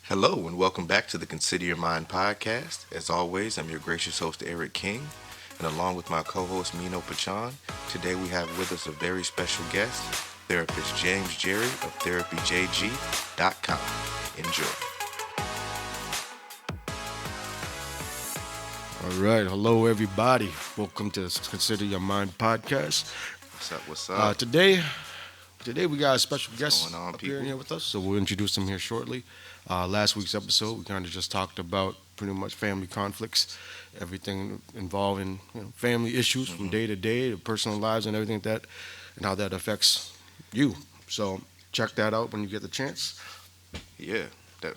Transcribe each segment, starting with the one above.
Hello, and welcome back to the Consider Your Mind podcast. As always, I'm your gracious host, Eric King, and along with my co host, Mino Pachan, today we have with us a very special guest, therapist James Geri of therapyjg.com. Enjoy. All right, hello everybody. Welcome to the Consider Your Mind podcast. What's up? What's Uh, up? today, today we got a special What's going guest on, appearing people? here with us, so we'll introduce him here shortly. Last week's episode, we kind of just talked about pretty much family conflicts, everything involving family issues from Hmm. day to day, the personal lives and everything like that, and how that affects you. So check that out when you get the chance. Yeah, that.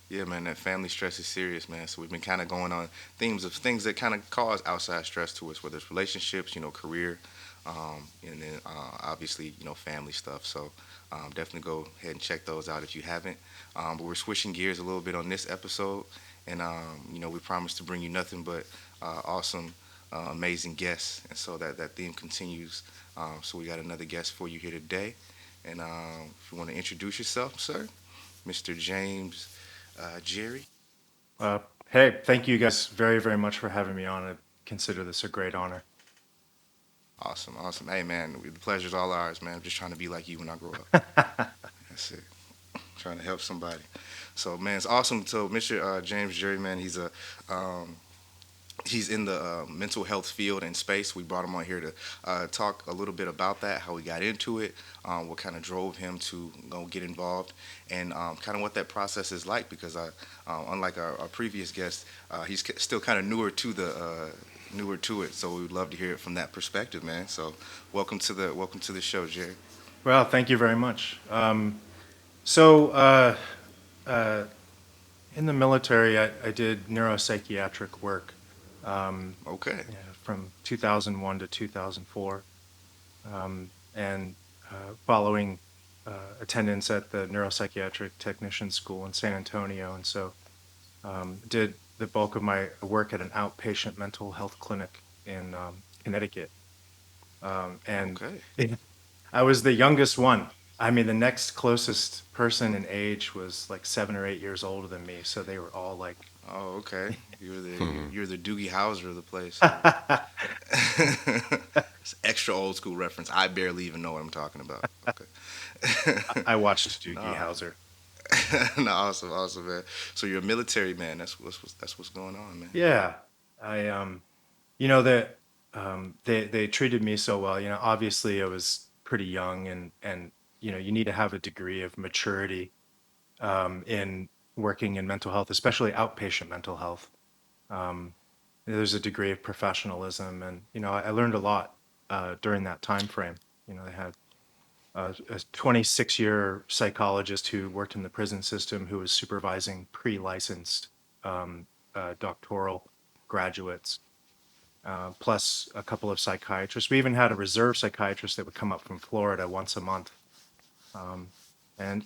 Yeah, man, that family stress is serious, man. So we've been kind of going on themes of things that kind of cause outside stress to us, whether it's relationships, career, and then obviously, family stuff. So definitely go ahead and check those out if you haven't. But we're switching gears a little bit on this episode, and we promise to bring you nothing but awesome, amazing guests, and so that theme continues. So we got another guest for you here today, and if you want to introduce yourself, sir, Mr. James Geri. Uh, hey, thank you guys very, very much for having me on. I consider this a great honor. Awesome, awesome. Hey, man, the pleasure's all ours, man. I'm just trying to be like you when I grow up. That's it. Trying to help somebody. So, man, it's awesome. So, Mr. James Jerry, man, um, he's in the mental health field and space. We brought him on here to talk a little bit about that, how he got into it, what kind of drove him to go get involved, and kind of what that process is like. Because unlike our previous guest, he's still kind of newer to it. So we would love to hear it from that perspective, man. So welcome to the show, Jerry. Well, thank you very much. So, uh, in the military, I did neuropsychiatric work Okay. yeah, from 2001 to 2004, and following attendance at the neuropsychiatric technician school in San Antonio. And so, did the bulk of my work at an outpatient mental health clinic in Connecticut. And Okay. I was the youngest one. I mean, the next closest person in age was like 7 or 8 years older than me. So they were all like, Oh, okay. You're the Hmm. you're the Doogie Howser of the place. I It's extra old school reference. I barely even know what I'm talking about. Okay. watched Doogie No, Howser. no, awesome, awesome, man. So you're a military man. That's what's going on, man. Yeah. I, you know, that they treated me so well. Obviously I was pretty young and you need to have a degree of maturity in working in mental health, especially outpatient mental health. Um, there's a degree of professionalism, and I learned a lot during that time frame. They had a 26-year psychologist who worked in the prison system who was supervising pre-licensed doctoral graduates, plus a couple of psychiatrists. We even had a reserve psychiatrist that would come up from Florida once a month. Um, and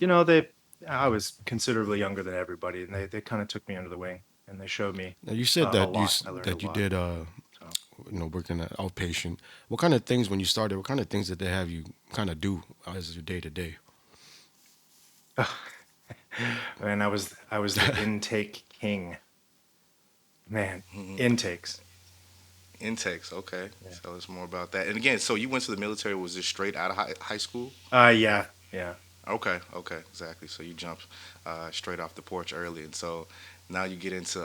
I was considerably younger than everybody, and they kind of took me under the wing and they showed me Now you said a that lot. I learned a that you lot. did So. working at outpatient. What kind of things when you started? What kind of things did they have you kind of do as your day to day? And I was the intake king. Man, Hmm. intakes. Intakes. Okay. Yeah. Tell us more about that. And again, so you went to the military. Was this straight out of high school? Yeah, yeah. Okay. Okay. Exactly. So you jumped straight off the porch early, and so now you get into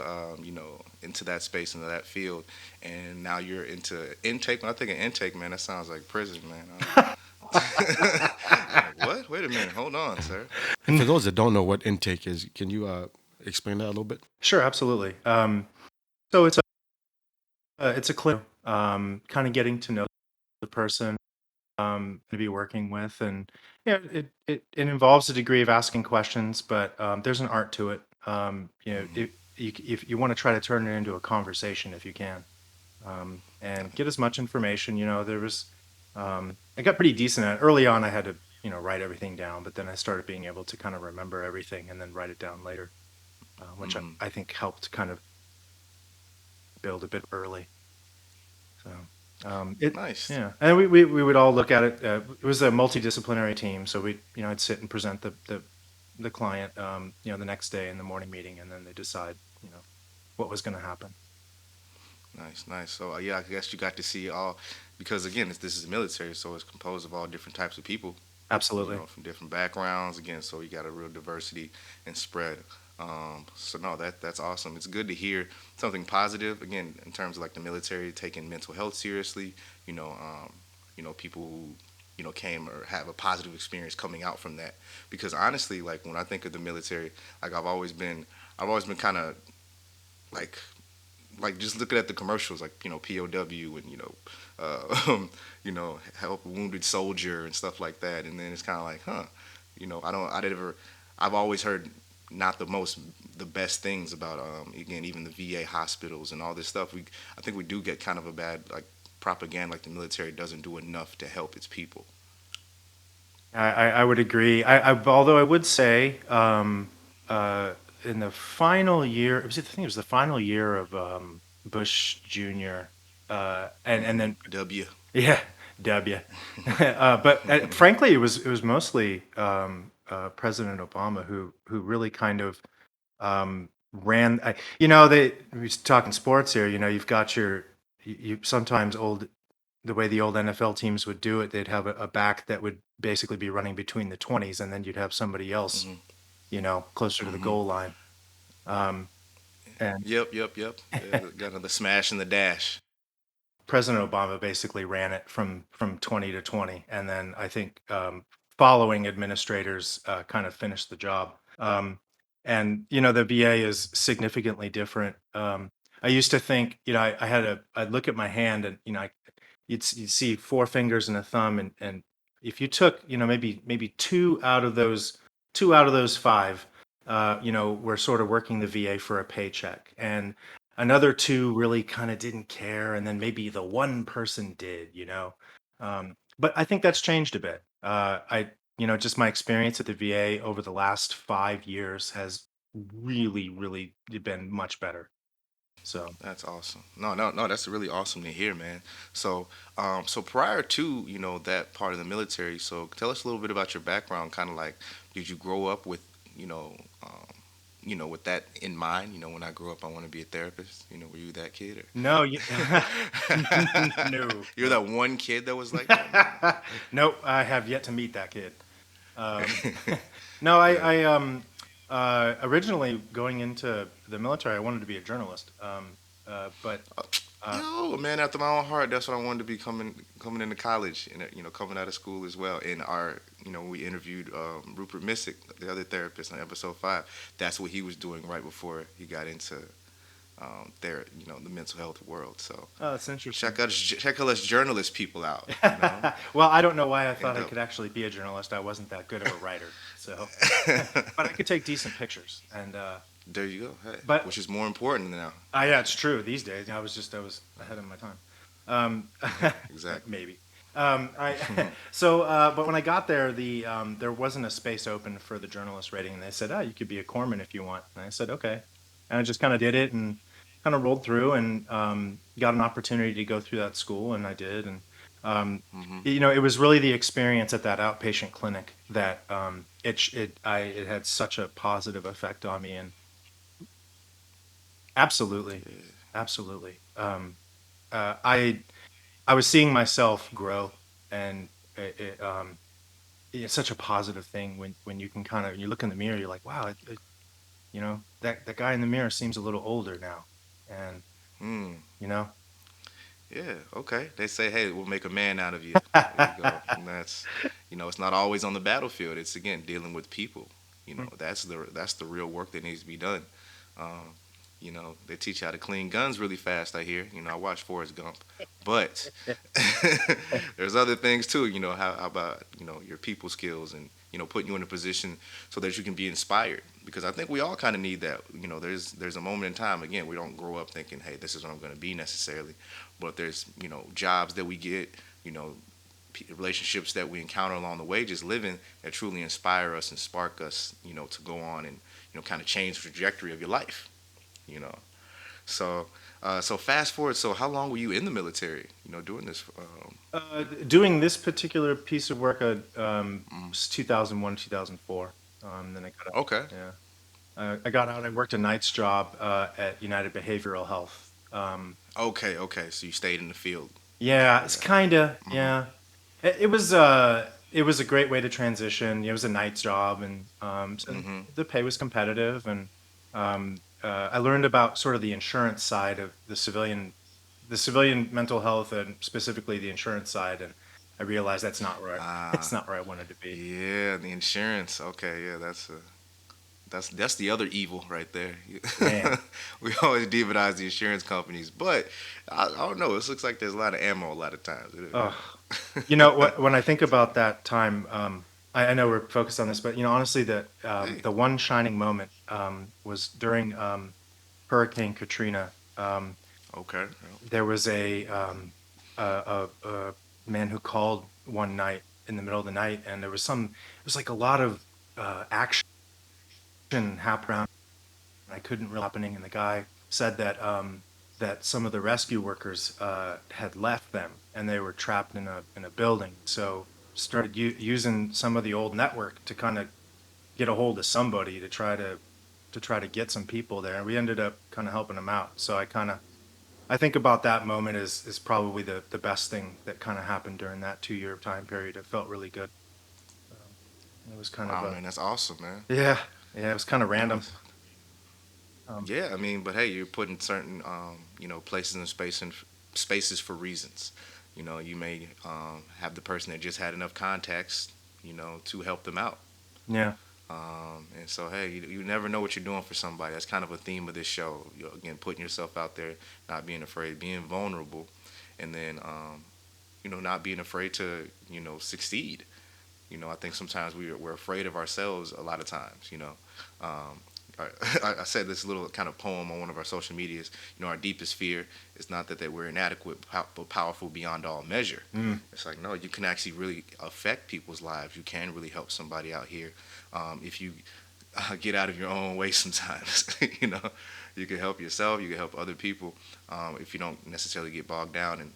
into that space, into that field, and now you're into intake. When I think of intake, man, that sounds like prison, man. I'm like, what? Wait a minute. Hold on, sir. And for those that don't know what intake is, can you explain that a little bit? Sure, absolutely. So it's a clip, kind of getting to know the person to be working with, and yeah, it involves a degree of asking questions, but there's an art to it. Hmm. If you want to try to turn it into a conversation, if you can, and get as much information. There was, I got pretty decent at it. Early on. I had to write everything down, but then I started being able to kind of remember everything and then write it down later, which Hmm. I think helped kind of build a bit early. So Nice. yeah, and we would all look at it. It was a multidisciplinary team, so I'd sit and present the the client, the next day in the morning meeting, and then they decide, what was going to happen. Nice, nice. So yeah, I guess you got to see all, because again, this is the military, so it's composed of all different types of people, Absolutely. from different backgrounds. Again, so you got a real diversity and spread. So no, that's awesome. It's good to hear something positive. Again, in terms of like the military taking mental health seriously. You know, people who came or have a positive experience coming out from that. Because honestly, like when I think of the military, like I've always been kind of like just looking at the commercials, like POW and help a wounded soldier and stuff like that, and then it's kind of like, huh, I've always heard not the best things about again even the VA hospitals and all this stuff. I think we do get kind of a bad like propaganda, like the military doesn't do enough to help its people. I would agree. Although I would say, in the final year, I think it was the final year of Bush Jr. And then W. yeah, W. But frankly, it was mostly President Obama who really kind of ran. We're talking sports here. You've got you sometimes the way the old NFL teams would do it, they'd have a back that would basically be running between the 20s, and then you'd have somebody else, Hmm. closer to the Hmm. goal line. Um, and Yep, yep, yep. Got the smash and the dash. President Obama basically ran it from 20 to 20, and then I think following administrators kind of finished the job. And the VA is significantly different. I used to think, I'd look at my hand, and you'd see four fingers and a thumb, and if you took, maybe two out of those five, were sort of working the VA for a paycheck, and another two really kind of didn't care, and then maybe the one person did. But I think that's changed a bit. Just my experience at the VA over the last 5 years has really, really been much better. So. That's awesome. No, no, no. That's really awesome to hear, man. So, so prior to that part of the military, so tell us a little bit about your background. Kind of like, did you grow up with you know, um, with that in mind? When I grow up, I want to be a therapist. Were you that kid? No, Or no, you're no. that one kid that was like that, man. Nope, I have yet to meet that kid. Um, no, Yeah. originally going into the military, I wanted to be a journalist. But uh, Yo, man, after my own heart, that's what I wanted to be coming into college and coming out of school as well. And we interviewed Rupert Missick, the other therapist on episode 5. That's what he was doing right before he got into the mental health world. So oh, that's interesting. check out us journalist people out, Well, I don't know why I thought and I could actually be a journalist. I wasn't that good of a writer, so but I could take decent pictures. And there you go. Hey, but which is more important now? yeah, it's true these days. I was ahead of my time. Um, Exactly. maybe. I but when I got there, there wasn't a space open for the journalist rating, and they said, "Oh, you could be a corpsman if you want." And I said, "Okay," and I just kind of did it and kind of rolled through, and got an opportunity to go through that school, and I did. And Hmm. it was really the experience at that outpatient clinic that it had such a positive effect on me, and absolutely, absolutely. I was seeing myself grow, and it's such a positive thing when you can kind of you look in the mirror, you're like, wow, that guy in the mirror seems a little older now, and Mm. you know, Yeah, okay. They say, hey, we'll make a man out of you. There you go. And that's, it's not always on the battlefield. It's again dealing with people. That's the real work that needs to be done. Um, they teach you how to clean guns really fast. I hear. I watch Forrest Gump, but there's other things too. How about your people skills and putting you in a position so that you can be inspired. Because I think we all kind of need that. There's a moment in time. Again, we don't grow up thinking, hey, this is what I'm going to be necessarily, but there's jobs that we get, you know relationships that we encounter along the way, just living, that truly inspire us and spark us, to go on and kind of change the trajectory of your life. You know, so so fast forward. So how long were you in the military? Doing this. doing this particular piece of work, Mm, was 2001, 2004. Then I got out. Okay. Yeah, I got out. I worked a night's job at United Behavioral Health. Okay. Okay. So you stayed in the field. Yeah, Copy it's that. kind of Hmm. yeah. It was a great way to transition. It was a night's job, and so Hmm. the pay was competitive, and I learned about sort of the insurance side of the civilian mental health, and specifically the insurance side, and I realized that's not where it's Ah. not where I wanted to be. Yeah. The insurance. Okay. Yeah. That's the other evil right there. Man, We always demonize the insurance companies, but I don't know. It looks like there's a lot of ammo a lot of times. ugh. You know what? When I think about that time, I know we're focused on this, but honestly, Hey. the one shining moment was during Hurricane Katrina. Okay. There was a man who called one night in the middle of the night, and it was like a lot of action happening around, and I couldn't really happening. And the guy said that some of the rescue workers had left them, and they were trapped in a building. So started using some of the old network to kind of get a hold of somebody to try to get some people there, and we ended up kind of helping them out. So I think about that moment is probably the best thing that kind of happened during that 2 year time period. It felt really good. Um, it was kind of Wow, a man, that's awesome, man. yeah, yeah. It was kind of No, random. it's, Um, yeah, I mean, but hey, you're putting certain, places and spaces for reasons. You may have the person that just had enough context, to help them out. yeah, And so, hey, you never know what you're doing for somebody. That's kind of a theme of this show. Again, putting yourself out there, not being afraid, being vulnerable, and then, not being afraid to, succeed. I think sometimes we're afraid of ourselves a lot of times. Um, I said this little kind of poem on one of our social medias. Our deepest fear is not that we're inadequate, but powerful beyond all measure. mm, It's like, no, you can actually really affect people's lives. You can really help somebody out here if you get out of your own way sometimes. You can help yourself, you can help other people if you don't necessarily get bogged down.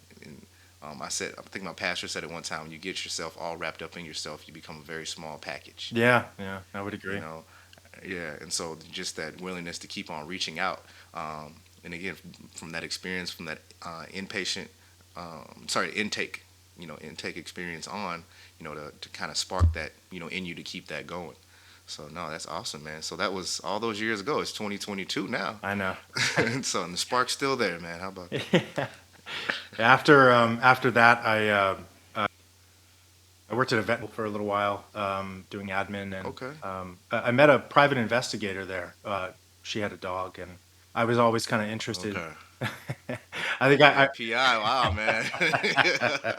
I think my pastor said it one time: when you get yourself all wrapped up in yourself, you become a very small package. yeah, yeah. I would You agree. know, yeah. And so just that willingness to keep on reaching out, and again, from that experience, from that intake, intake experience on, to kind of spark that, in you to keep that going. So no, that's awesome, man. So that was all those years ago. It's 2022 now, I know. and the spark's still there, man. How about that? After that, I worked at a vet for a little while, doing admin, and Okay. I met a private investigator there. She had a dog, and I was always kind of interested. Okay. I think Yeah, PI. Wow, man. I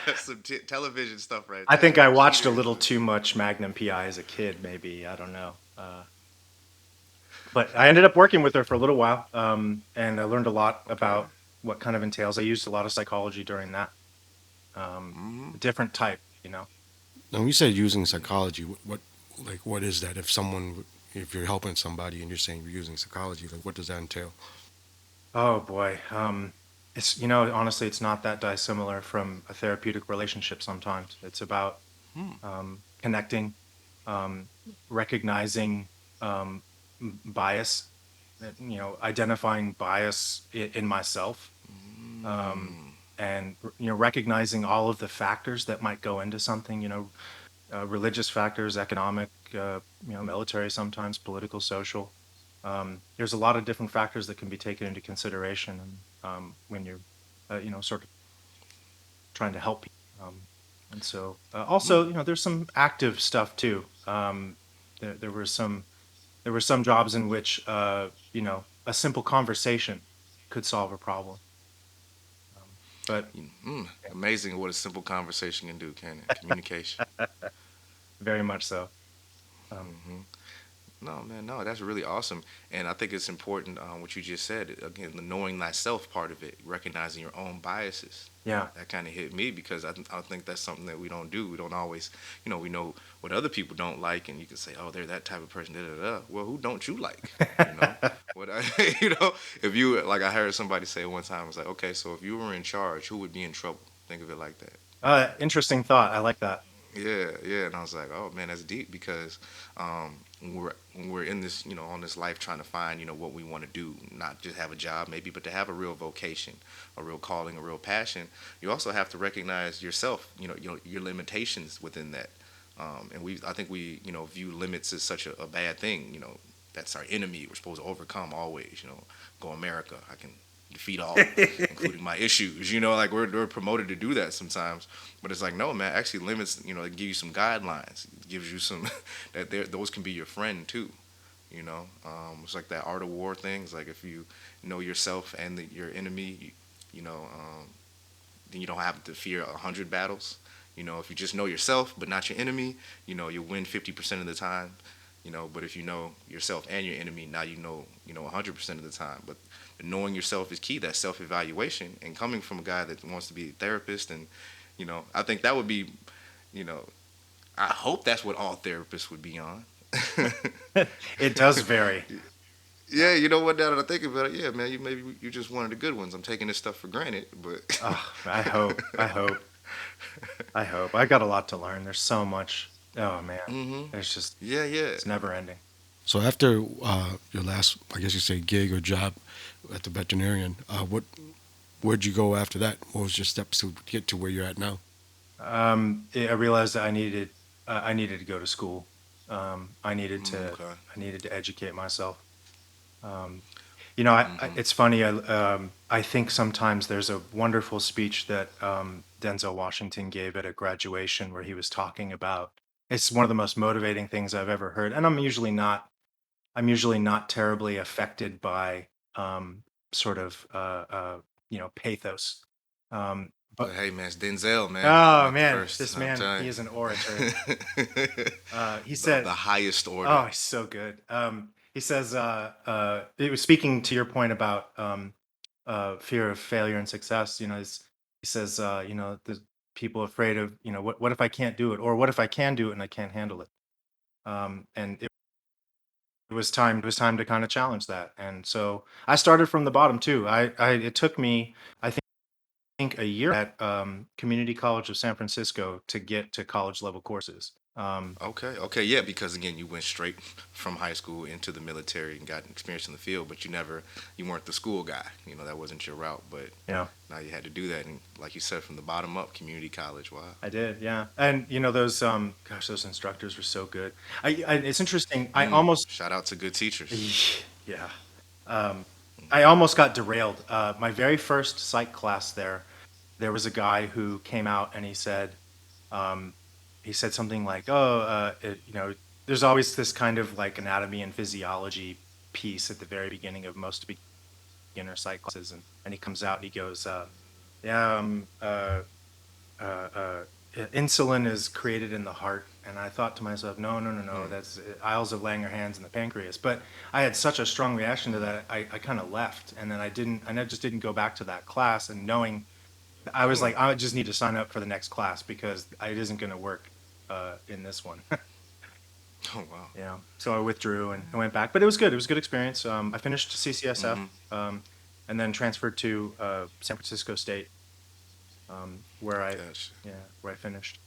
That's some television stuff right I there. think I Them watched a cheaters. little too much Magnum PI as a kid, maybe. I don't know. But I ended up working with her for a little while, and I learned a lot Okay. about what kind of entails. I used a lot of psychology during that, Hmm. different type, Now, you said using psychology. What is that? If you're helping somebody and you're saying you're using psychology, like, what does that entail? Oh boy. It's, honestly, it's not that dissimilar from a therapeutic relationship sometimes. It's about Hmm. connecting, recognizing bias, identifying bias in myself, um, Mm. and recognizing all of the factors that might go into something. Religious factors, economic, military, sometimes political, social. There's a lot of different factors that can be taken into consideration, and when you're, sort of trying to help people. And so, Mm. also, there's some active stuff too. There were some jobs in which, a simple conversation could solve a problem. But Mm. yeah, Amazing what a simple conversation can do, can it? Communication. very much so. Um, Hmm. No, man, no, that's really awesome. And I think it's important what you just said. Again, the knowing thyself part of it, recognizing your own biases. yeah, That kind of hit me because I think that's something that we don't do. We don't always, we know what other people don't like, and you can say, oh, they're that type of person, da da da. Well, who don't you like? You know, what I, if you, like I heard somebody say one time, I was like, okay, so if you were in charge, who would be in trouble? Think of it like that. interesting thought. I like that. Yeah, yeah, and I was like, oh man, that's deep because when we're in this, on this life trying to find, what we want to do, not just have a job maybe, but to have a real vocation, a real calling, a real passion. You also have to recognize yourself, your limitations within that. And I think we, view limits as such a bad thing. That's our enemy. We're supposed to overcome always. Go America. I can defeat all, including my issues. Like we're promoted to do that sometimes, but it's like no, man. Actually, limits. It give you some guidelines. It gives you some those can be your friend too. It's like that art of war thing. It's like if you know yourself and your enemy, then you don't have to fear 100 battles. If you just know yourself but not your enemy, you'll win 50% of the time. But if you know yourself and your enemy, now 100% of the time. But knowing yourself is key. That self-evaluation, and coming from a guy that wants to be a therapist, and I think that would be, you know, I hope that's what all therapists would be on. It does vary. Yeah, you know what? Now that I think about it, yeah, man, maybe you just one of the good ones. I'm taking this stuff for granted, but Oh, I hope. I hope. I hope. I got a lot to learn. There's so much. Oh man. There's just yeah, yeah. it's never ending. So after your last, I guess you say, gig or job at the veterinarian, where'd you go after that? What was your steps to get to where you're at now? I realized that I needed to go to school. Okay. I needed to educate myself. Um, Mm-hmm. it's funny. I think sometimes there's a wonderful speech that Denzel Washington gave at a graduation where he was talking about. It's one of the most motivating things I've ever heard, and I'm usually not terribly affected by um, sort of pathos. But But hey, man, it's Denzel, man. You're oh not the man, first. this I'm man, telling he is an orator. you. He the said, highest "Oh, order. he's so good." He says, it was speaking to your point about fear of failure and success. He says, the people afraid of, what if I can't do it, or what if I can do it and I can't handle it. And it was time to kind of challenge that. And so I started from the bottom too. It took me, I think, a year at Community College of San Francisco to get to college level courses. Okay, okay, yeah, because again, you went straight from high school into the military and got experience in the field, but you weren't the school guy. That wasn't your route, but You know, now you had to do that, and like you said, from the bottom up, community college. Wow. I did, yeah. And those gosh, those instructors were so good. It's interesting. I Mm, almost shout out to good teachers. yeah. Um, I almost got derailed. My very first psych class there was a guy who came out and um, he said something like, "Oh, there's always this kind of like anatomy and physiology piece at the very beginning of most beginner psych classes," and he comes out and he goes, "Yeah, uh, uh, insulin is created in the heart." And I thought to myself, no, no, no, no, Mm, that's aisles of Langerhans in the pancreas. But I had such a strong reaction to that, I kind of left, and then I just didn't go back to that class. And knowing, I was mm. like, I just need to sign up for the next class because it isn't going to work in this one. Oh wow. So I withdrew and I went back, but it was good. It was a good experience. I finished CCSF, Mm-hmm. and then transferred to San Francisco State, where Gotcha. where I finished.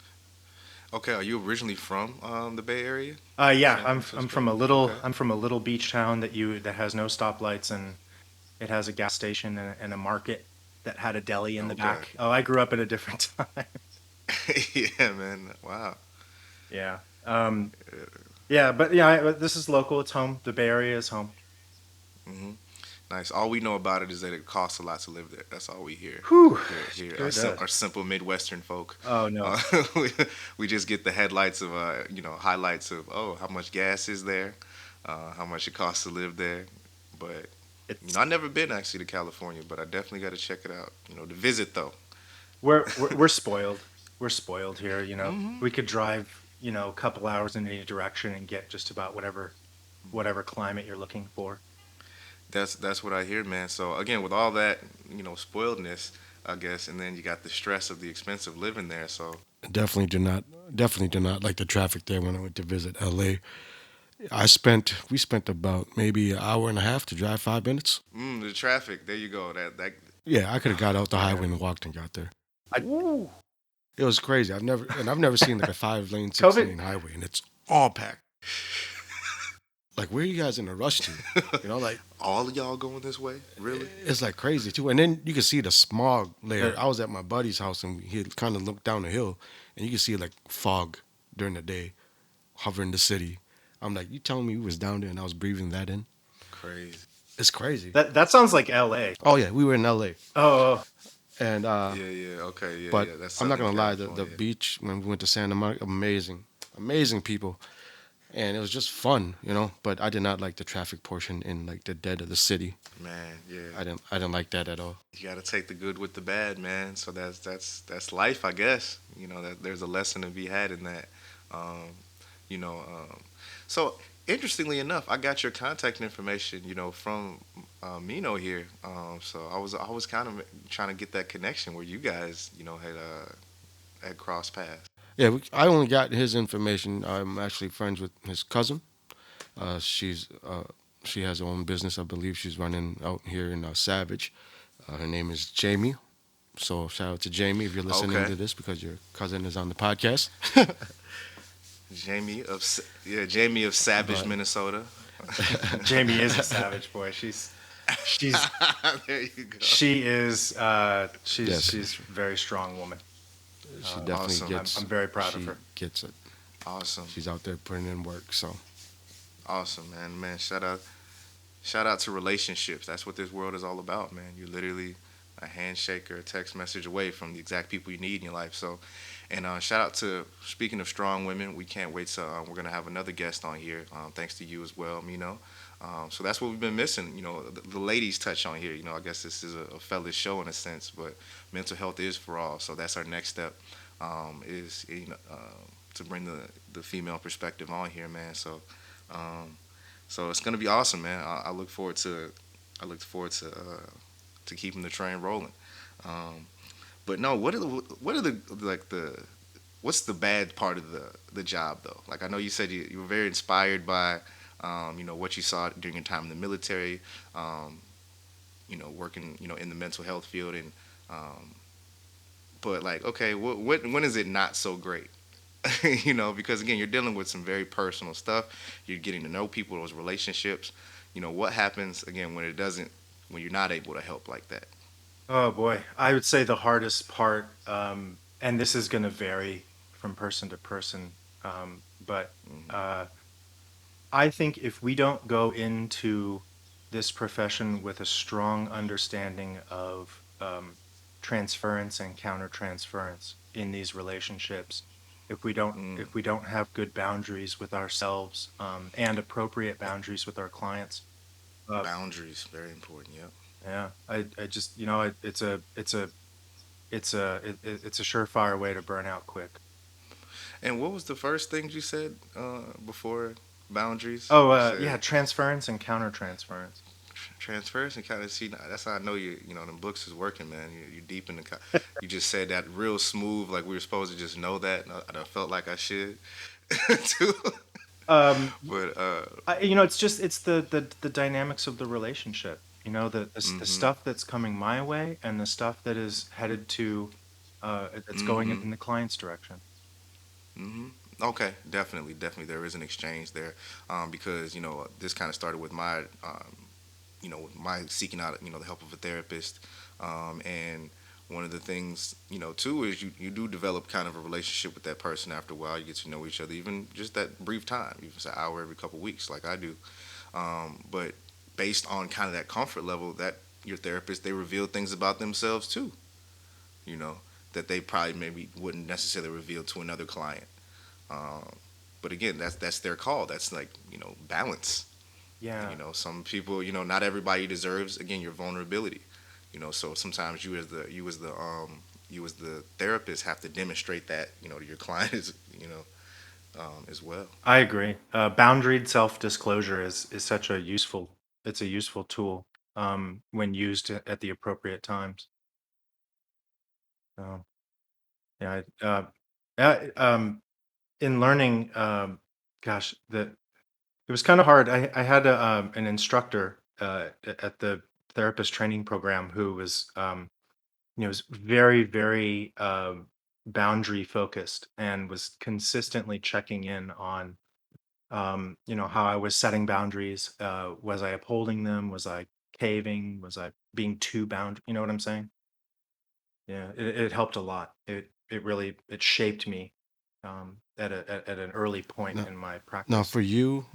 Okay, are you originally from the Bay Area, Yeah, San Francisco? Okay. I'm from a little beach town that has no stoplights, and it has a gas station and a market that had a deli in the Okay. back. Oh, I grew up at a different time. Yeah, man. Wow. Yeah. Yeah, but yeah, this is local. It's home. The Bay Area is home. Hmm. Nice. All we know about it is that it costs a lot to live there. That's all we hear. Whew, Here, sure does. our simple Midwestern folk. Oh no, Uh, we, we just get the headlights of, highlights of, oh, how much gas is there, how much it costs to live there. But it's I've never been actually to California, but I definitely got to check it out. To visit though. we're spoiled. We're spoiled here. Hmm. We could drive a couple hours in any direction and get just about whatever climate you're looking for. That's what I hear, man. So again, with all that, spoiledness, I guess, and then you got the stress of the expense of living there. So Definitely did not like the traffic there when I went to visit LA. We spent about maybe an hour and a half to drive 5 minutes. the traffic. There you go. That Yeah, I could have got out the highway man. and walked and got there. I Woo. It was crazy. I've never seen like a 5 lane, six COVID. lane highway, and it's all packed. Like, where are you guys in a rush to? You know, like All of y'all going this way? Really? it's like crazy too. And then you can see the smog layer. The, I was at my buddy's house and he kind of looked down the hill, and you can see like fog during the day hovering the city. I'm like, you telling me we was down there and I was breathing that in? Crazy. It's crazy. that sounds like L.A. Oh yeah, we were in L.A. Oh, and Yeah, yeah, okay, yeah, but yeah. That's I'm not Southern gonna lie, the California. beach when we went to Santa Monica, amazing, amazing people, and it was just fun, you know. But I did not like the traffic portion in like the dead of the city. Man, yeah. I didn't like that at all. You got to take the good with the bad, man. So that's life, I guess. You know that there's a lesson to be had in that. Um, you know, so interestingly enough, I got your contact information, from Mino here. So I was kind of trying to get that connection where you guys, had crossed paths. Yeah, I only got his information. I'm actually friends with his cousin. She has her own business. I believe she's running out here in Savage. Her name is Jamie. So shout out to Jamie if you're listening Okay, to this because your cousin is on the podcast. Jamie of Savage, but Minnesota. Jamie is a savage boy. She's There you go. she is yes, she's a very strong woman. she Uh, definitely Awesome, I'm very proud of she her. gets it. awesome, She's out there putting in work. So awesome, man. Shout out to relationships. That's what this world is all about, man. You're literally a handshake or a text message away from the exact people you need in your life. So, and shout out to, speaking of strong women, we can't wait to, we're going to have another guest on here, thanks to you as well, Mino. So that's what we've been missing, the ladies touch on here. I guess this is a fella's show in a sense, but mental health is for all. So that's our next step, is, to bring the female perspective on here, man. Um, so it's gonna be awesome, man. I look forward to to keeping the train rolling. Um, but no, what are the like the what's the bad part of the job though? Like I know you said you were very inspired by what you saw during your time in the military, um, working in the mental health field and um, but like okay, when is it not so great? Because again, you're dealing with some very personal stuff. You're getting to know people, those relationships. What happens again when you're not able to help like that? Oh boy, I would say the hardest part, and this is going to vary from person to person, but Hmm. I think if we don't go into this profession with a strong understanding of transference and countertransference in these relationships, Mm. if we don't have good boundaries with ourselves and appropriate boundaries with our clients, uh, Boundaries, very important. Yep. yeah, I just it's a surefire way to burn out quick. And what was the first things you said before boundaries? Oh, You yeah, said transference and countertransference. transfers and kind of see. That's how I know them books is working, man. You're deep in the. You just said that real smooth, like we were supposed to just know that. And I felt like I should too. Y- But it's just it's the dynamics of the relationship. The mm-hmm, stuff that's coming my way and the stuff that is headed to that's going mm-hmm, in the client's direction. mm-hmm. Okay, definitely, there is an exchange there, because this kind of started with my seeking out the help of a therapist, and one of the things too is you do develop kind of a relationship with that person after a while. You get to know each other, even just that brief time, even if it's an hour every couple weeks, like I do. But based on kind of that comfort level, that your therapist, they reveal things about themselves too, you know, that they probably maybe wouldn't necessarily reveal to another client. Um, but again, that's their call. That's like balance. Yeah, Some people, not everybody deserves again your vulnerability. So sometimes you as the therapist have to demonstrate that to your client as well. I agree. Boundaried self-disclosure is such a useful it's a useful tool when used at the appropriate times. So, yeah, in learning, that it was kind of hard. I had an instructor at the therapist training program who was, was very, very. boundary focused and was consistently checking in on, how I was setting boundaries. Was I upholding them? Was I caving? Was I being too bound? You know what I'm saying? Yeah, it helped a lot. It really it shaped me at an early point Now, in my now practice. for you,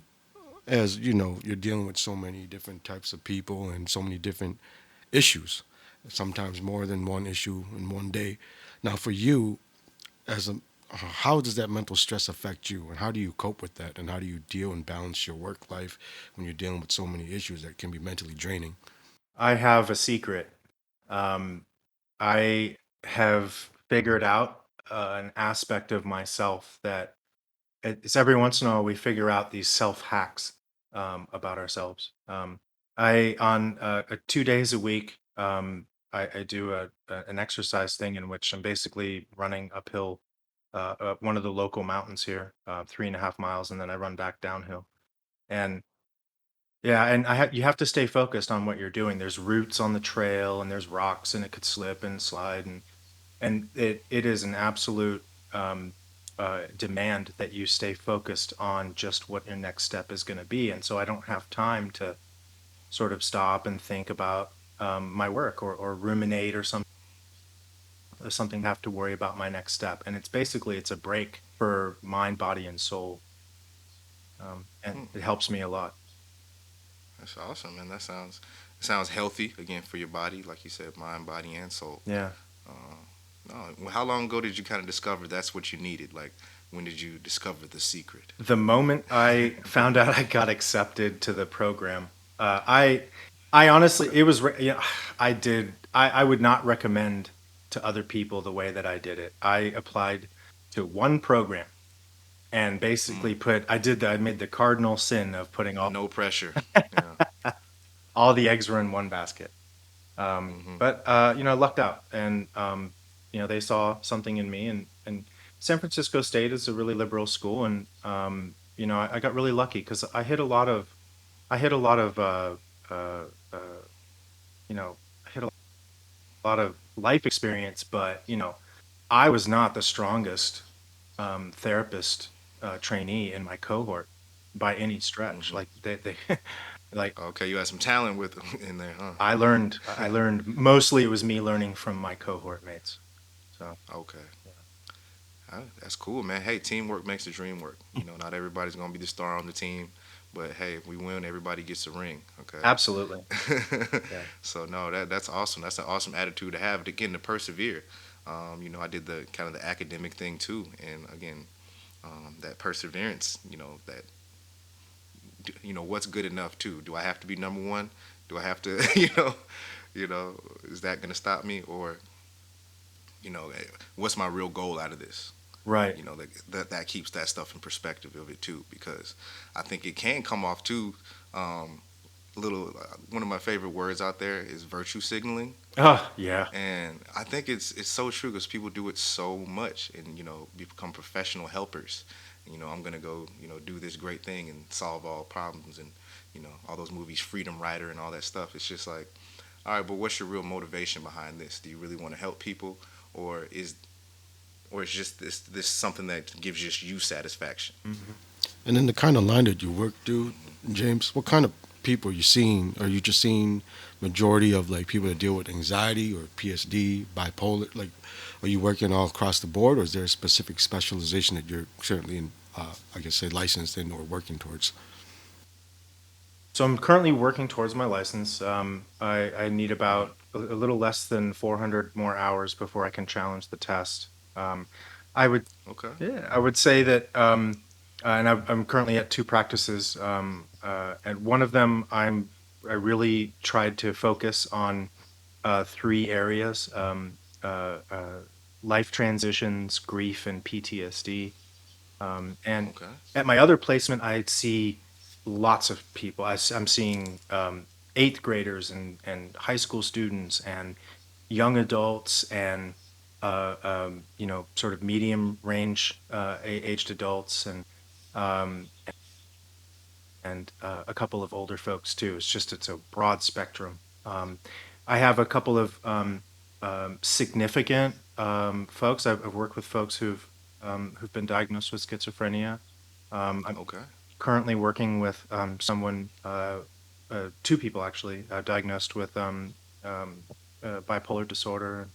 as you know, you're dealing with so many different types of people and so many different issues, sometimes more than one issue in one day. Now, for you, as a how does that mental stress affect you, and how do you cope with that, and how do you deal and balance your work life when you're dealing with so many issues that can be mentally draining? I have a secret. Um, I have figured out an aspect of myself that it's every once in a while we figure out these self hacks about ourselves. I on 2 days a week, I do an exercise thing in which I'm basically running uphill one of the local mountains here, 3.5 miles, and then I run back downhill. And yeah, and you have to stay focused on what you're doing. There's roots on the trail, and there's rocks, and it could slip and slide, and it is an absolute demand that you stay focused on just what your next step is going to be. And so I don't have time to sort of stop and think about my work or ruminate or something have to worry about my next step. And it's basically it's a break for mind, body, and soul, and Hmm, it helps me a lot. that's awesome, man. That sounds healthy again for your body, like you said, mind, body, and soul. Yeah. Uh, no, well, how long ago did you kind of discover that's what you needed? Like, when did you discover the secret? The moment I found out I got accepted to the program, I honestly, it was, I would not recommend to other people the way that I did it. I applied to one program and Mm, basically I made the cardinal sin of putting no pressure. Yeah. all the eggs were in one basket. Hmm. But I lucked out, and they saw something in me, and San Francisco State is a really liberal school, and I got really lucky because I hit a lot of uh, uh, I hit a lot of life experience, but I was not the strongest therapist trainee in my cohort by any stretch. Hmm. Like they like Okay, you had some talent with in there, huh? I learned mostly it was me learning from my cohort mates. So Okay. yeah. That's cool, man. Hey, teamwork makes the dream work. Not everybody's gonna be the star on the team, but hey, if we win, everybody gets a ring. Absolutely. Okay. Yeah. So no, that's awesome. That's an awesome attitude to have. Again, to persevere. I did the kind of the academic thing too, and again, that perseverance. That what's good enough too. Do I have to be number one? Do I have to? Is that gonna stop me, or what's my real goal out of this? Right. That keeps that stuff in perspective of it too, because I think it can come off too. Little One of my favorite words out there is virtue signaling, Oh, yeah. and I think it's so true because people do it so much, and become professional helpers. And, I'm gonna go do this great thing and solve all problems, and all those movies, Freedom Rider and all that stuff. It's just like, all right, but what's your real motivation behind this? Do you really want to help people, or is just this something that gives just you satisfaction? Mhm. And in the kind of line that you work through, Hmm. James, what kind of people are you seeing? Are you just seeing majority of like people that deal with anxiety or PSD, bipolar? Like, are you working all across the board, or is there a specific specialization that you're currently in, I guess, say, licensed in or working towards? So I'm currently working towards my license. I need about a little less than 400 more hours before I can challenge the test. I would, Okay. yeah, I would say that, and I'm currently at two practices, and one of them I really tried to focus on three areas: life transitions, grief, and PTSD. And Okay. at my other placement, I see lots of people. I'm seeing eighth graders and high school students and young adults and sort of medium range aged adults um, and a couple of older folks too. It's a broad spectrum. I have a couple of significant folks. I've worked with folks who've been diagnosed with schizophrenia. I'm Okay. currently working with someone, two people actually, diagnosed with um, bipolar disorder.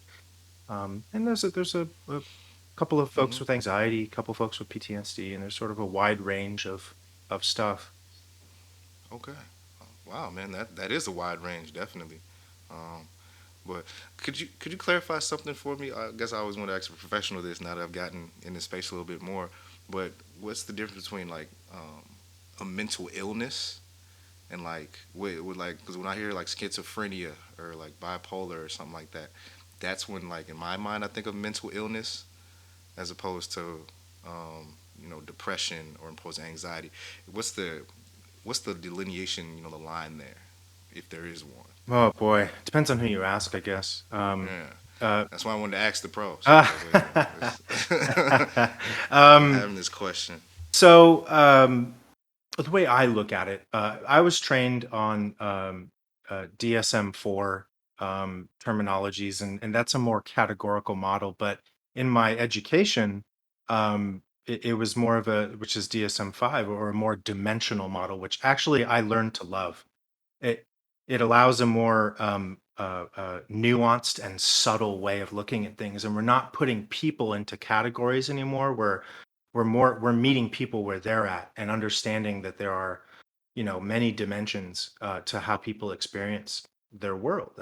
And there's a couple of folks Hmm. with anxiety, a couple of folks with PTSD, and there's sort of a wide range of stuff. Okay. Wow, man, that is a wide range, definitely. Um, but could you clarify something for me? I guess I always want to ask a professional this now that I've gotten in this space a little bit more. But what's the difference between like a mental illness and like with like because when I hear like schizophrenia or like bipolar or something like that, that's when like in my mind I think of mental illness as opposed to depression or opposed to anxiety. What's the what's the delineation, the line there, if there is one? Oh boy, depends on who you ask, I guess. Yeah, Uh, that's why I wanted to ask the pro. So uh, that way, I'm um, having this question. so the way I look at it, I was trained on DSM-4 terminologies, and that's a more categorical model. But in my education, it was more of which is DSM-5, or a more dimensional model, which actually I learned to love. It it allows a more nuanced and subtle way of looking at things, and we're not putting people into categories anymore. We're meeting people where they're at and understanding that there are, many dimensions to how people experience their world.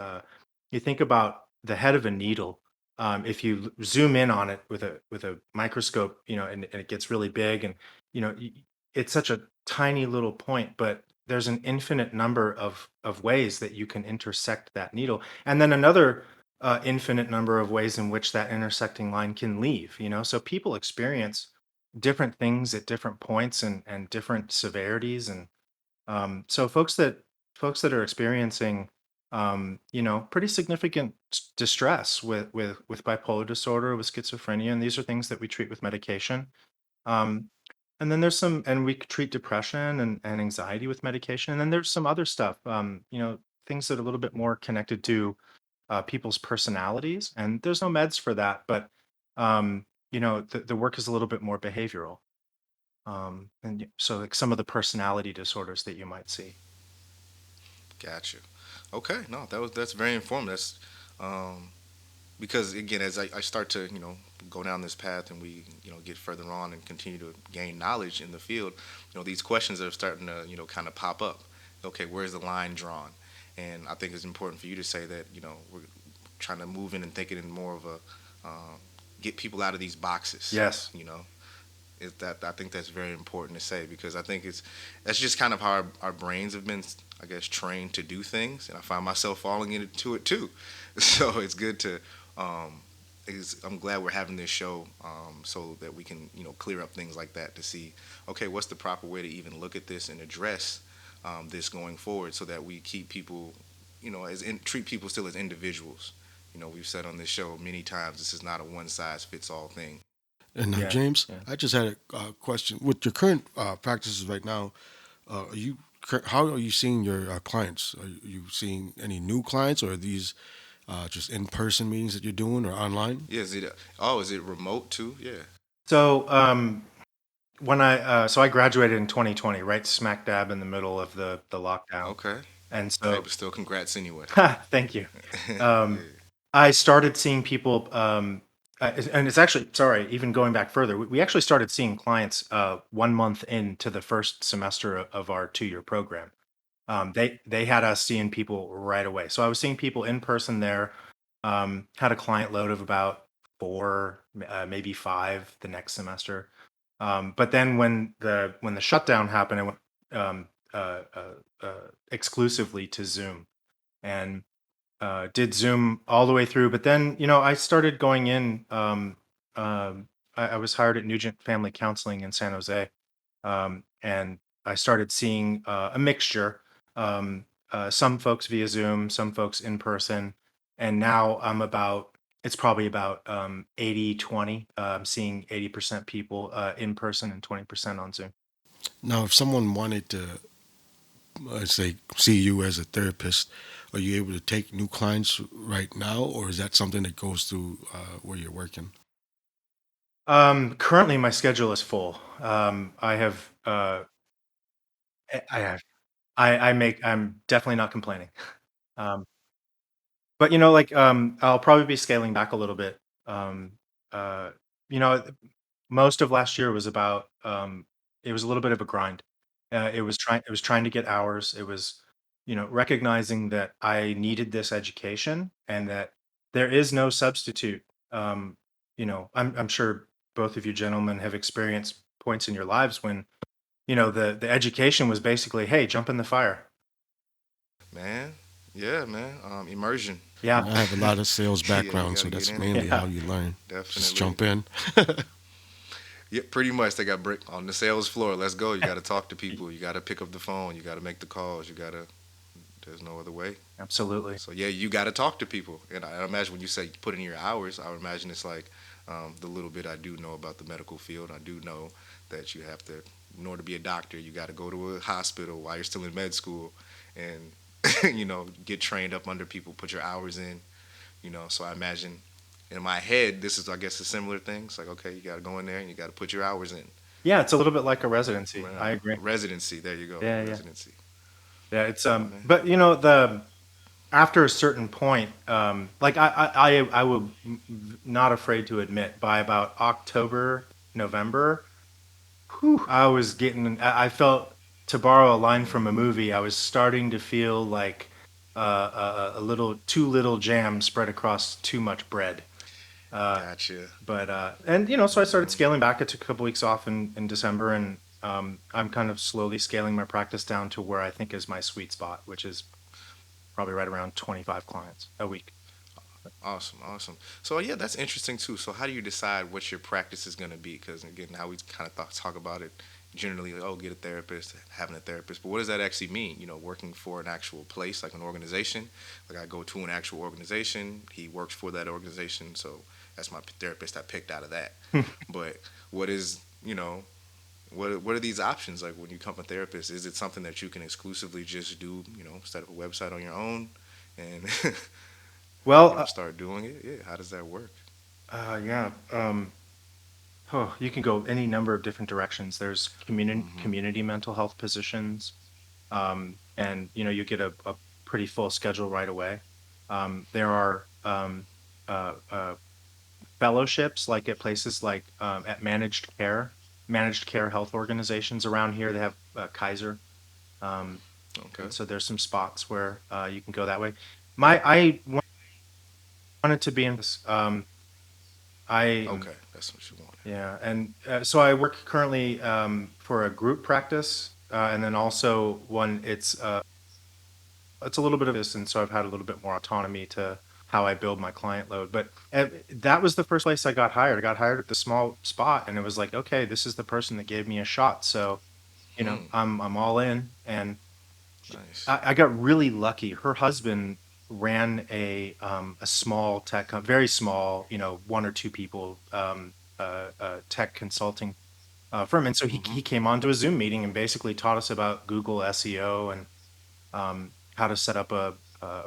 You think about the head of a needle. If you zoom in on it with a microscope, and it gets really big, and it's such a tiny little point, but there's an infinite number of ways that you can intersect that needle, and then another infinite number of ways in which that intersecting line can leave. So people experience different things at different points and different severities, and so folks that are experiencing pretty significant distress with bipolar disorder, with schizophrenia, and these are things that we treat with medication. um, and then and we could treat depression and anxiety with medication. And then there's some other stuff, things that are a little bit more connected to people's personalities. And there's no meds for that, but the work is a little bit more behavioral. So like some of the personality disorders that you might see. Gotcha. Okay, no, that's very informative. That's um, because again, as I start to go down this path and we get further on and continue to gain knowledge in the field, these questions are starting to kind of pop up. Okay, where's the line drawn? And I think it's important for you to say that we're trying to move in and think it in more of a get people out of these boxes. Yes. That I think that's very important to say because I think that's just kind of how our brains have been, I guess, trained to do things, and I find myself falling into it too. So it's good to. Um, I'm glad we're having this show so that we can clear up things like that to see okay what's the proper way to even look at this and address this going forward so that we keep people treat people still as individuals. We've said on this show many times this is not a one size fits all thing. And now, Yeah. James, Yeah. I just had a question. With your current practices right now, how are you seeing your clients? Are you seeing any new clients, or are these just in person meetings that you're doing, or online? Yeah, is it remote too? Yeah. So I graduated in 2020, right smack dab in the middle of the lockdown. Okay. And Hey, so but still, congrats anyway. thank you. Yeah. I started seeing people, and it's actually, sorry, even going back further, we actually started seeing clients 1 month into the first semester of our 2-year program. They had us seeing people right away. So I was seeing people in person there. Had a client load of about four, maybe five the next semester. But then when the shutdown happened, I went um, exclusively to Zoom, and did Zoom all the way through. But then, I started going in. I was hired at Nugent Family Counseling in San Jose, and I started seeing a mixture. Some folks via Zoom, some folks in person, and now it's probably about 80/20. I'm seeing 80% people in person and 20% on Zoom. Now, if someone wanted to say see you as a therapist, are you able to take new clients right now, or is that something that goes through where you're working? Currently my schedule is full. I have, I'm definitely not complaining. Um, but I'll probably be scaling back a little bit. Um, uh, you know, most of last year was about, it was a little bit of a grind. It was trying to get hours. It was, recognizing that I needed this education and that there is no substitute. Um, I'm sure both of you gentlemen have experienced points in your lives when, the education was basically, hey, jump in the fire. Man, yeah, man. Immersion. Yeah. I have a lot of sales Yeah, you background, got so to get that's in it. mainly how Yeah. you learn. Just Definitely. jump in. Yeah, pretty much. They got brick on the sales floor. Let's go. You got to talk to people. You got to pick up the phone. You got to make the calls. You got to. There's no other way. Absolutely. So yeah, you got to talk to people. And I imagine when you say put in your hours, I would imagine it's like the little bit I do know about the medical field. I do know that you have to, in order to be a doctor, you got to go to a hospital while you're still in med school, and get trained up under people. Put your hours in. So I imagine in my head, this is I guess a similar thing. It's like okay, you got to go in there and you got to put your hours in. Yeah, it's a little bit like a residency. I agree. Residency. There you go. Yeah, yeah. Residency. Yeah, it's Oh man. but the after a certain point, like I would not afraid to admit by about October, November, whew, I was getting I felt, to borrow a line from a movie, I was starting to feel like a little too little jam spread across too much bread. Uh, Gotcha. but and so I started Hmm. scaling back. I took a couple weeks off in December, and I'm kind of slowly scaling my practice down to where I think is my sweet spot, which is probably right around 25 clients a week. Awesome, awesome. So yeah, that's interesting too. So how do you decide what your practice is going to be? Because again, how we kind of talk about it generally, like, oh, get a therapist, having a therapist. But what does that actually mean? Working for an actual place, like an organization. Like I go to an actual organization. He works for that organization, so that's my therapist I picked out of that. But what is what are these options like when you become a therapist? Is it something that you can exclusively just do? Set up a website on your own and Well, start doing it. Yeah, how does that work? yeah. Oh, you can go any number of different directions. There's Hmm. community mental health positions, and you get a pretty full schedule right away. There are fellowships like at places like at managed care health organizations around here. They have Kaiser, um, Okay. and so there's some spots where you can go that way. I wanted to be in this. I Okay, that's what you wanted. Yeah, and so I work currently for a group practice, and then also one. It's a little bit of this, and so I've had a little bit more autonomy to how I build my client load. But that was the first place I got hired. I got hired at the small spot, and it was like, okay, this is the person that gave me a shot. So Hmm. I'm all in, and Nice. I got really lucky. Her husband ran a small very small, one or two people tech consulting firm, and so Hmm. he came onto a Zoom meeting and basically taught us about Google SEO and how to set up a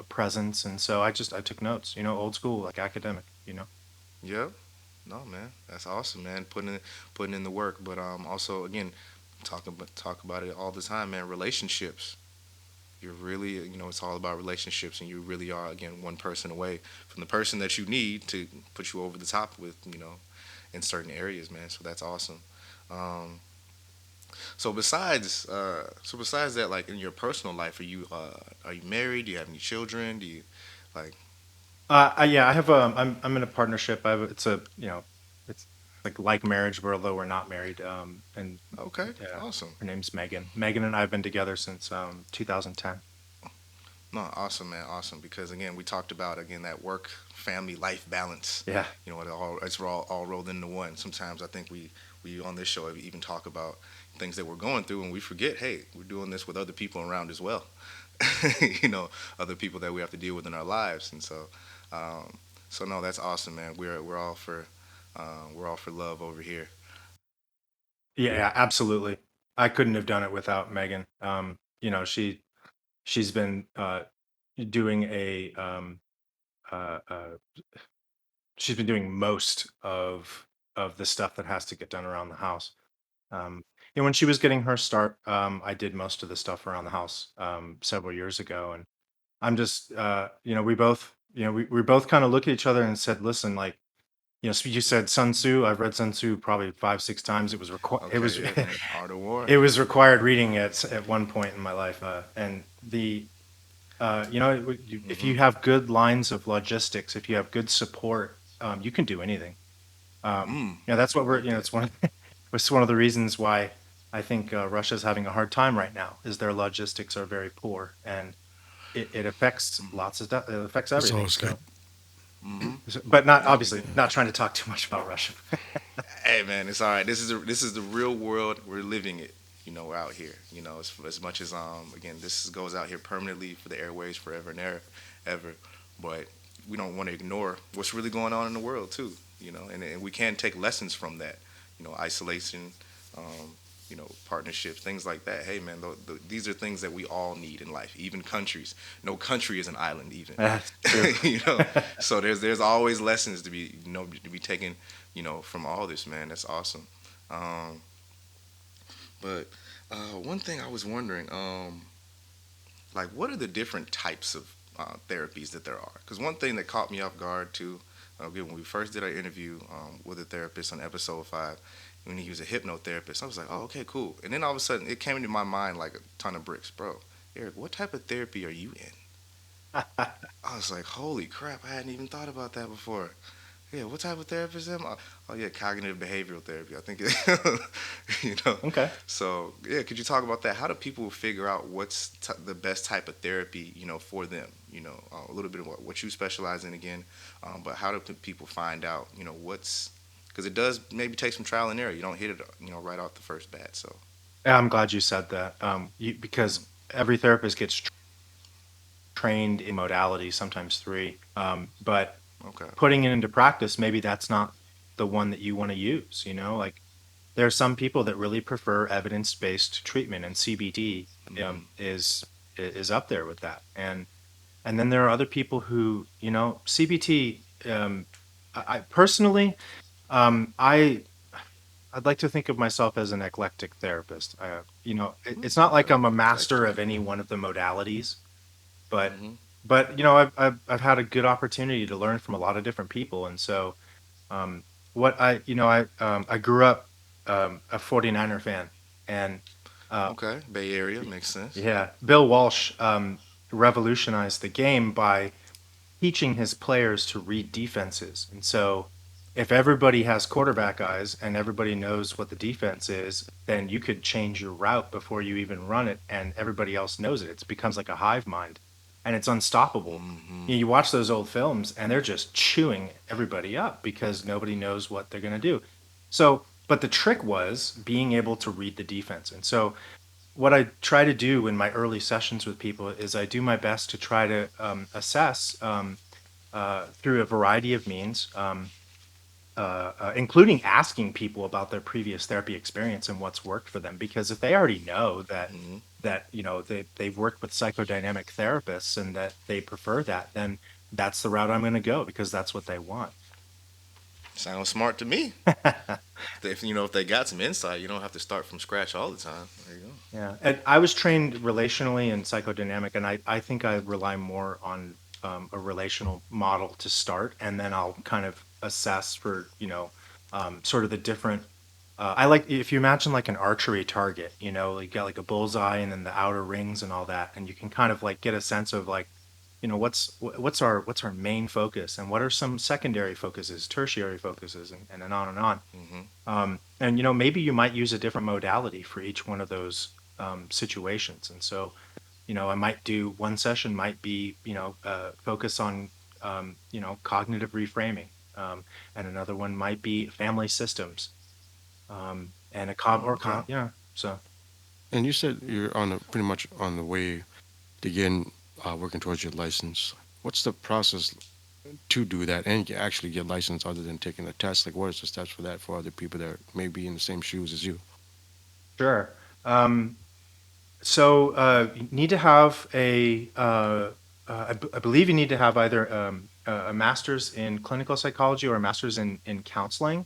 presence. And so I took notes, old school, like academic. Yep. No, man, that's awesome, man. Putting in the work, but also again, talk about it all the time, man. Relationships. You're really, it's all about relationships, and you really are again one person away from the person that you need to put you over the top with, in certain areas, man. So that's awesome. Um, so besides that, like in your personal life, are you married? Do you have any children? Do you like? Yeah, I'm in a partnership. It's a, it's like marriage, but although we're not married. And Okay, yeah, awesome. her name's Megan. Megan and I have been together since 2010. No, awesome, man, awesome. Because again, we talked about again that work, family, life balance. Yeah. It's all rolled into one. Sometimes I think we on this show even talk about things that we're going through, and we forget, hey, we're doing this with other people around as well. Other people that we have to deal with in our lives, and um, so no, that's awesome, man. We're all for love over here. Yeah, absolutely. I couldn't have done it without Megan. you know, she's been doing a she's been doing most of the stuff that has to get done around the house. Um, when she was getting her start, I did most of the stuff around the house several years ago, and I'm just, we both, we both kind of look at each other and said, listen, like, so you said Sun Tzu. I've read Sun Tzu probably 5, 6 times. It Okay, was, yeah, man. Art of War. it was required reading at one point in my life. And if Mm-hmm. you have good lines of logistics, if you have good support, you can do anything. That's I what like that. it's it's one of the reasons why I think Russia's having a hard time right now is their logistics are very poor, and it affects lots of stuff. It affects It's everything. always good. Mm-hmm. But not Yep. obviously not trying to talk too much about Russia. Hey, man, it's all right. This is the real world. We're living it. Out here. As much as again, this goes out here permanently for the airways forever and ever. But we don't want to ignore what's really going on in the world too. And we can take lessons from that. Isolation. Um, partnerships, things like that. Hey, man, these are things that we all need in life. Even countries. No country is an island, even. That's true. you know. So there's always lessons to be taken. From all this, man. That's awesome. Um, but one thing I was wondering, like, what are the different types of therapies that there are? Because one thing that caught me off guard too, again, when we first did our interview with a therapist on episode 5, when he was a hypnotherapist, I was like, oh, okay, cool. And then all of a sudden, it came into my mind like a ton of bricks, bro. Eric, what type of therapy are you in? I was like, holy crap, I hadn't even thought about that before. Yeah, what type of therapist am I? Oh yeah, cognitive behavioral therapy. I think you know. Okay. So yeah, could you talk about that? How do people figure out what's the best type of therapy, for them? A little bit of what you specialize in again, but how do people find out, what's because it does maybe take some trial and error. You don't hit it, right off the first bat. So. Yeah, I'm glad you said that. Because every therapist gets trained in modality, sometimes three. But Okay. putting it into practice, maybe that's not the one that you want to use. Like there are some people that really prefer evidence-based treatment, and CBT Hmm. is up there with that. And then there are other people who, CBT. I personally, I I'd like to think of myself as an eclectic therapist. It's not like Okay. I'm a master Eclectic. of any one of the modalities, but Hmm. I've had a good opportunity to learn from a lot of different people, and so um, what I grew up a 49er fan, and uh, Okay. Bay Area makes sense. yeah, Bill Walsh revolutionized the game by teaching his players to read defenses. And so if everybody has quarterback eyes and everybody knows what the defense is, then you could change your route before you even run it and everybody else knows it. It becomes like a hive mind and it's unstoppable. Hmm. You watch those old films and they're just chewing everybody up because nobody knows what they're going to do. So, but the trick was being able to read the defense. And so what I try to do in my early sessions with people is I do my best to try to assess through a variety of means, including asking people about their previous therapy experience and what's worked for them. Because if they already know Hmm. that they've worked with psychodynamic therapists and that they prefer that, then that's the route I'm going to go because that's what they want. Sounds smart to me. If they got some insight, you don't have to start from scratch all the time. There you go. Yeah, and I was trained relationally and psychodynamic, and I think I rely more on a relational model to start, and then I'll kind of assess for, sort of the different. I like if you imagine like an archery target, like you got like a bullseye and then the outer rings and all that, and you can kind of like get a sense of like, what's our main focus and what are some secondary focuses, tertiary focuses, and on and on. Hmm. And maybe you might use a different modality for each one of those situations. And so, I might do one session might be focus on cognitive reframing, and another one might be family systems, and a cob or Okay. so And you said you're pretty much on the way to getting working towards your license. What's the process to do that and actually get licensed other than taking a test? Like, what is the steps for that for other people that may be in the same shoes as you? sure. Um, You need to have I believe you need to have either a master's in clinical psychology or a master's in counseling.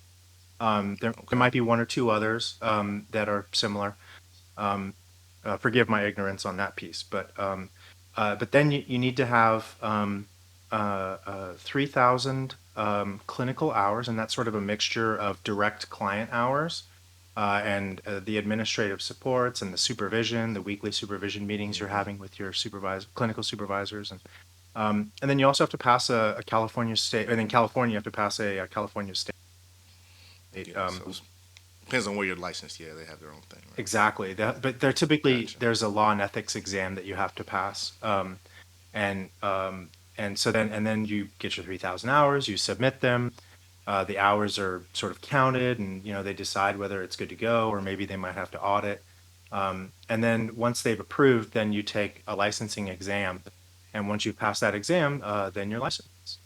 There Okay. might be one or two others that are similar. Um, Forgive my ignorance on that piece, but then you need to have 3,000 clinical hours, and that's sort of a mixture of direct client hours and the administrative supports and the supervision, the weekly supervision meetings you're Hmm. having with your clinical supervisors, and then you also have to pass a California state, and in California you have to pass a California state. Yeah. So it depends on where you're licensed. Yeah, they have their own thing, right? Exactly. But there typically Gotcha. there's a law and ethics exam that you have to pass, and then you get your 3,000 hours. You submit them. The hours are sort of counted, and they decide whether it's good to go, or maybe they might have to audit. And then once they've approved, then you take a licensing exam, and once you pass that exam, then you're licensed.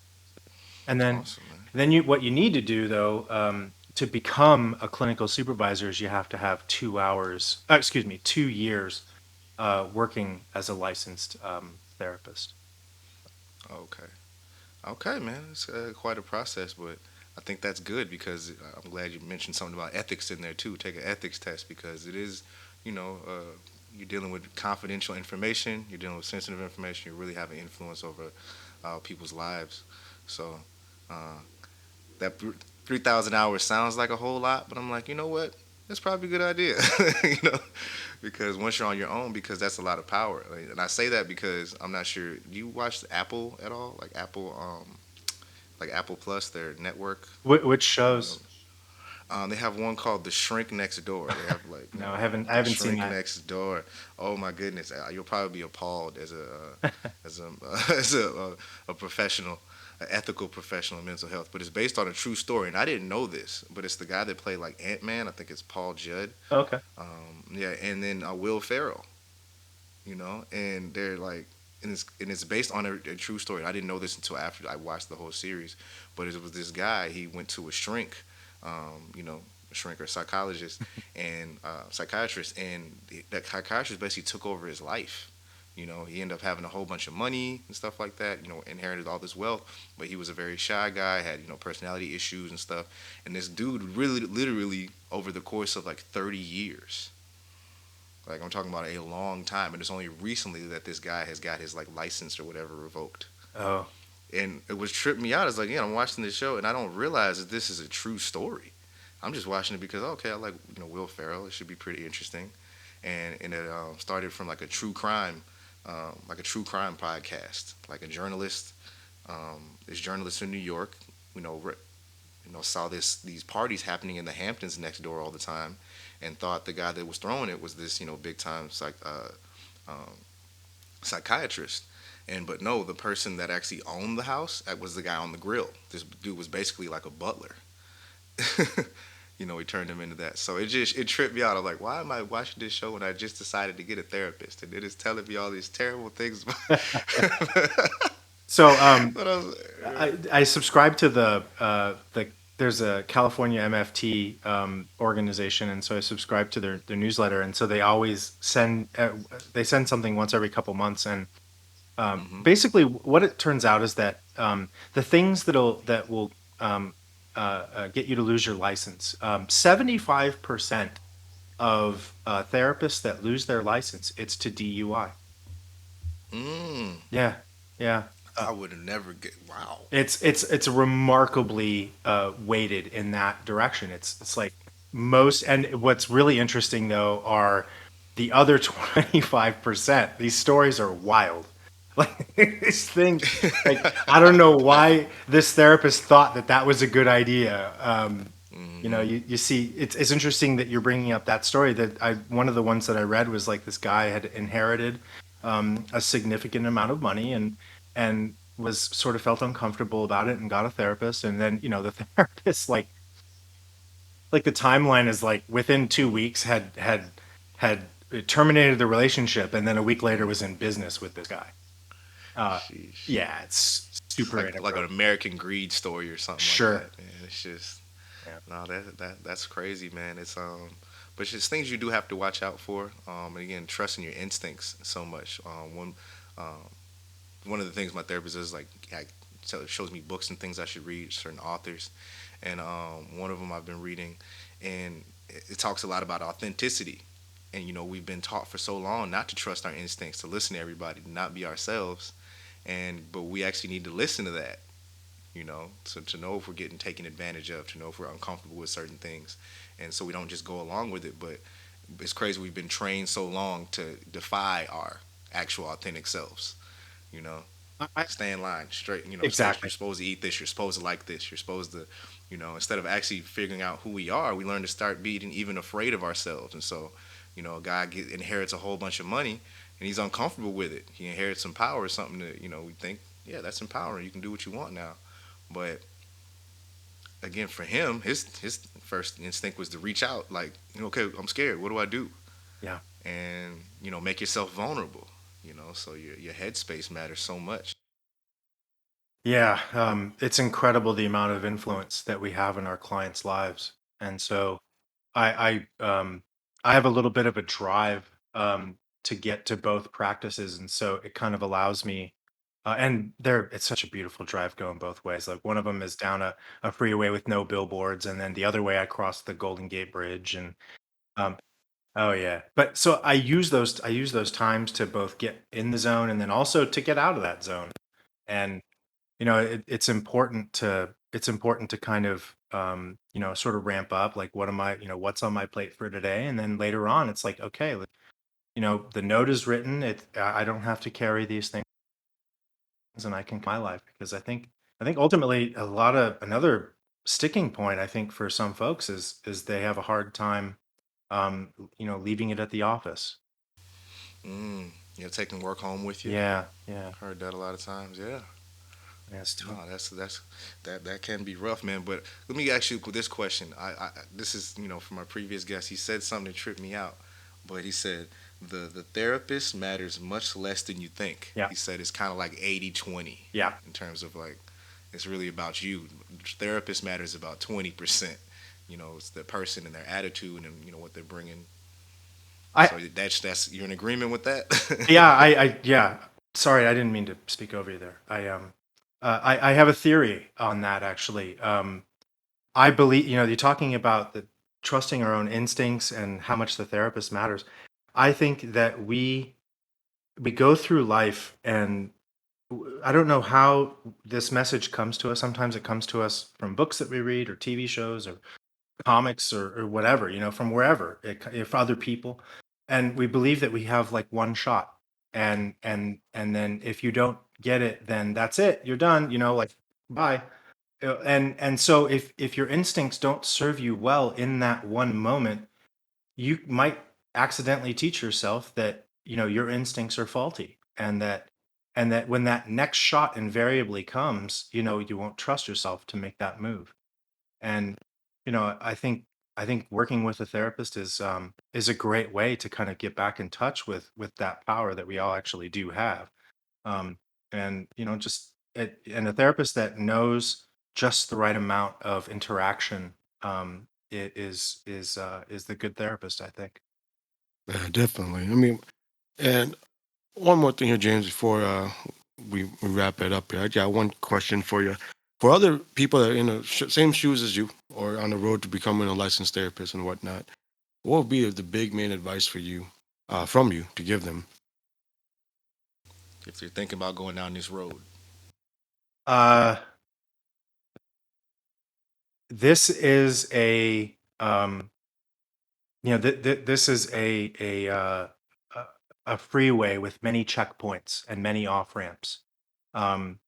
And Awesome, man. then what you need to do though, to become a clinical supervisor is you have to have 2 hours, excuse me, 2 years working as a licensed therapist. Okay. Okay, man. It's quite a process, but I think that's good because I'm glad you mentioned something about ethics in there too. Take an ethics test because it is, you know, you're dealing with confidential information. You're dealing with sensitive information. You really have an influence over people's lives. So uh, that 3,000 hours sounds like a whole lot, but I'm like, you know what? That's probably a good idea, you know, because once you're on your own, because that's a lot of power. And I say that because I'm not sure. Do you watch Apple at all? Like Apple Plus, their network. Which You know, shows? they have one called The Shrink Next Door. They have like No, I The haven't seen Shrink that. Next Door. Oh my goodness, you'll probably be appalled as as a as a professional, an ethical professional in mental health. But it's based on a true story, and I didn't know this. But it's the guy that played like Ant Man. I think it's Paul Judd. Okay. Yeah, and then Will Ferrell. And they're like, and it's based on a true story. I didn't know this until after I watched the whole series, but it was this guy. He went to a shrink, a shrink or psychologist and psychiatrist, and that psychiatrist basically took over his life. He ended up having a whole bunch of money and stuff like that. Inherited all this wealth, but he was a very shy guy, had personality issues and stuff. And this dude really, literally, over the course of like 30 years, like I'm talking about a long time, and it's only recently that this guy has got his like license or whatever revoked. Oh, And it was tripped me out. It's like, I'm watching this show and I don't realize that this is a true story. I'm just watching it because okay, I like Will Ferrell. It should be pretty interesting, and it started from like a true crime podcast. Like a journalist, this journalist in New York, you know, saw these parties happening in the Hamptons next door all the time, and thought the guy that was throwing it was this big time um, psychiatrist. And but no, the person that actually owned the house was the guy on the grill. This dude was basically like a butler. He turned him into that. So it tripped me out. I'm like, why am I watching this show when I just decided to get a therapist and it is telling me all these terrible things? so But I was, I subscribe to the there's a California MFT organization, and so I subscribe to their newsletter, and so they always send something once every couple months, and mm-hmm, basically what it turns out is that the things that will get you to lose your license, 75% of therapists that lose their license, it's to DUI. mm, Yeah, yeah. I would have never get. Wow. It's remarkably weighted in that direction. It's like most, and what's really interesting though are the other 25%. These stories are wild. Like this thing, like I don't know why this therapist thought that that was a good idea. Mm-hmm. You see, it's interesting that you're bringing up that story. That one of the ones that I read was like this guy had inherited a significant amount of money and was sort of felt uncomfortable about it and got a therapist, and then the therapist like the timeline is like within 2 weeks had terminated the relationship, and then a week later was in business with this guy. Uh, Sheesh. yeah, it's It's super like an inappropriate. American Greed story or something like Sure. that, man. It's just Yeah. no, that's crazy, man. It's but it's just things you do have to watch out for. And again, trusting your instincts so much. Um, One of the things my therapist is like, shows me books and things I should read, certain authors, and one of them I've been reading, and it talks a lot about authenticity. And we've been taught for so long not to trust our instincts, to listen to everybody, to not be ourselves, but we actually need to listen to that. So to know if we're getting taken advantage of, to know if we're uncomfortable with certain things, and so we don't just go along with it. But it's crazy we've been trained so long to defy our actual authentic selves. You know, I stay in line, straight. You're exactly. supposed to eat this. You're supposed to like this. You're supposed to, instead of actually figuring out who we are, we learn to start being even afraid of ourselves. And so, a guy inherits a whole bunch of money, and he's uncomfortable with it. He inherits some power or something that we think, yeah, that's empowering. You can do what you want now. But again, for him, his first instinct was to reach out, like, okay, I'm scared. What do I do? Yeah. And make yourself vulnerable. So your headspace matters so much. Yeah, it's incredible the amount of influence that we have in our clients' lives. And so I I have a little bit of a drive to get to both practices, and so it kind of allows me. And there, it's such a beautiful drive going both ways. Like one of them is down a freeway with no billboards, and then the other way I cross the Golden Gate Bridge. And um, oh yeah, but so I use those times to both get in the zone and then also to get out of that zone. And it's important to kind of sort of ramp up, like what am I, what's on my plate for today, and then later on it's like, okay, the note is written, I don't have to carry these things, and I can my life, because I think ultimately a lot of another sticking point, I think, for some folks is they have a hard time leaving it at the office. Taking work home with you. Yeah, yeah, Heard that a lot of times. Yeah. yeah, it's No, tough. that can be rough, man. But let me ask you this question. This is from our previous guest. He said something that tripped me out, but he said the therapist matters much less than you think. Yeah, He said it's kind of like 80-20 yeah. in terms of like it's really about you. Therapist matters about 20%. It's the person and their attitude and what they're bringing. I So that's you're in agreement with that. Yeah, yeah. Sorry, I didn't mean to speak over you there. I have a theory on that actually. I believe, you're talking about the trusting our own instincts and how much the therapist matters. I think that we go through life, and I don't know how this message comes to us. Sometimes it comes to us from books that we read or TV shows or comics or whatever, from wherever, if other people, and we believe that we have like one shot, and then if you don't get it, then that's it, you're done, like bye. And so if your instincts don't serve you well in that one moment, you might accidentally teach yourself that your instincts are faulty, and that when that next shot invariably comes, you won't trust yourself to make that move. And I think working with a therapist is a great way to kind of get back in touch with that power that we all actually do have. Um, and just and a therapist that knows just the right amount of interaction is the good therapist, I think. Yeah, definitely. I mean, and one more thing here, James, before we wrap it up here. I got one question for you. For other people that are in the same shoes as you or on the road to becoming a licensed therapist and whatnot, what would be the big main advice for you, from you, to give them? If they're thinking about going down this road. Uh, this is a this is a a freeway with many checkpoints and many off ramps. Um,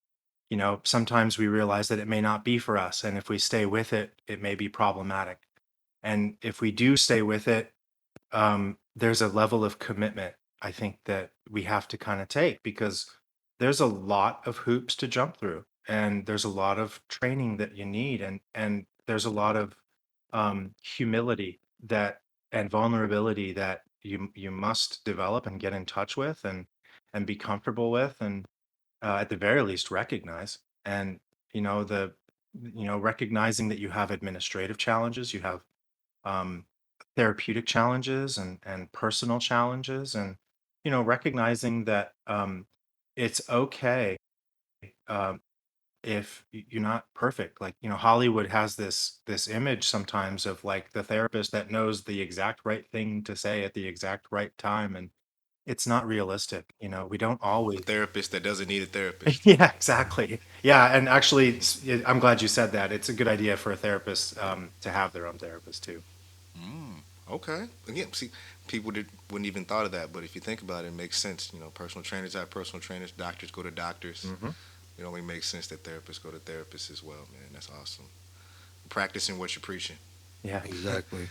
sometimes we realize that it may not be for us, and if we stay with it, it may be problematic. And if we do stay with it, there's a level of commitment, I think, that we have to kind of take, because there's a lot of hoops to jump through, and there's a lot of training that you need, and there's a lot of humility that and vulnerability that you must develop and get in touch with, and be comfortable with, and at the very least recognize. And the recognizing that you have administrative challenges, you have um, therapeutic challenges and personal challenges, and recognizing that it's okay um, if you're not perfect. Like, Hollywood has this image sometimes of like the therapist that knows the exact right thing to say at the exact right time, and it's not realistic. We don't A always. therapist that doesn't need a therapist. Yeah, exactly. Yeah, and actually, I'm glad you said that. It's a good idea for a therapist to have their own therapist too. Okay. Again, see, wouldn't even thought of that, but if you think about it, it makes sense. Personal trainers have personal trainers, doctors go to doctors. Hmm. It only makes sense that therapists go to therapists as well, man. That's awesome. Practicing what you're preaching. Yeah. Exactly.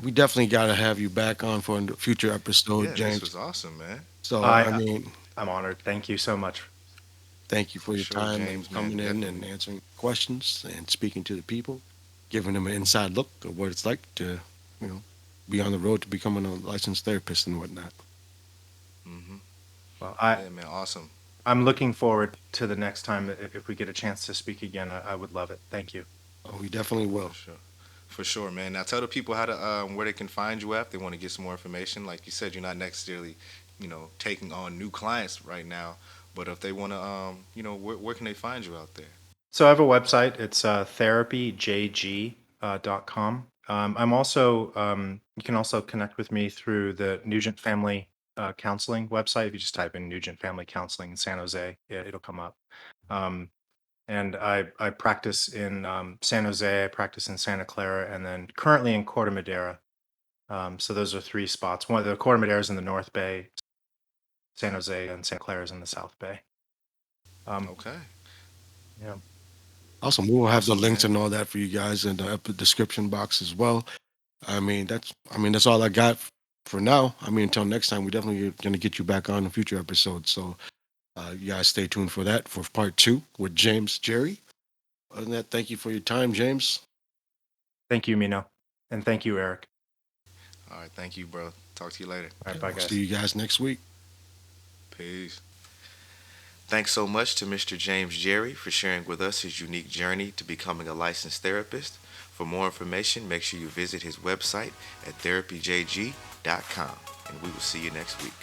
We definitely got to have you back on for a future episode, Yeah, this James. was awesome, man. So, I I mean, I'm honored. Thank you so much. thank you for For your sure, time and James, man. coming in and Definitely. answering questions and speaking to the people, giving them an inside look of what it's like to, you know, be on the road to becoming a licensed therapist and whatnot. Hmm. Well, I Yeah, man. Awesome. I'm looking forward to the next time if we get a chance to speak again. I would love it. Thank you. Oh, we definitely For will. sure. For sure, man. Now tell the people how to where they can find you at. If they want to get some more information. Like you said, you're not necessarily, taking on new clients right now. But if they want to, where can they find you out there? So I have a website. It's therapyjg.com. I'm also you can also connect with me through the Nugent Family Counseling website. If you just type in Nugent Family Counseling in San Jose, it'll come up. Um, and I practice in San Jose. I practice in Santa Clara, and then currently in Corte Madera. So those are three spots. One of the Corte Madera is in the North Bay, San Jose, and Santa Clara is in the South Bay. Um, Okay. yeah. Awesome. We will have the Awesome, links man. and all that for you guys in the description box as well. I mean, that's all I got for now. I mean, until next time, we definitely going to get you back on in future episodes. So, you guys stay tuned for that for part two with James Jerry. Other than that, thank you for your time, James. Thank you, Mino, and thank you, Eric. All right. Thank you, bro. Talk to you later. All right, Okay, bye, we'll see guys. you guys next week. Peace. Thanks so much to Mr. James Jerry for sharing with us his unique journey to becoming a licensed therapist. For more information, make sure you visit his website at therapyjg.com, and we will see you next week.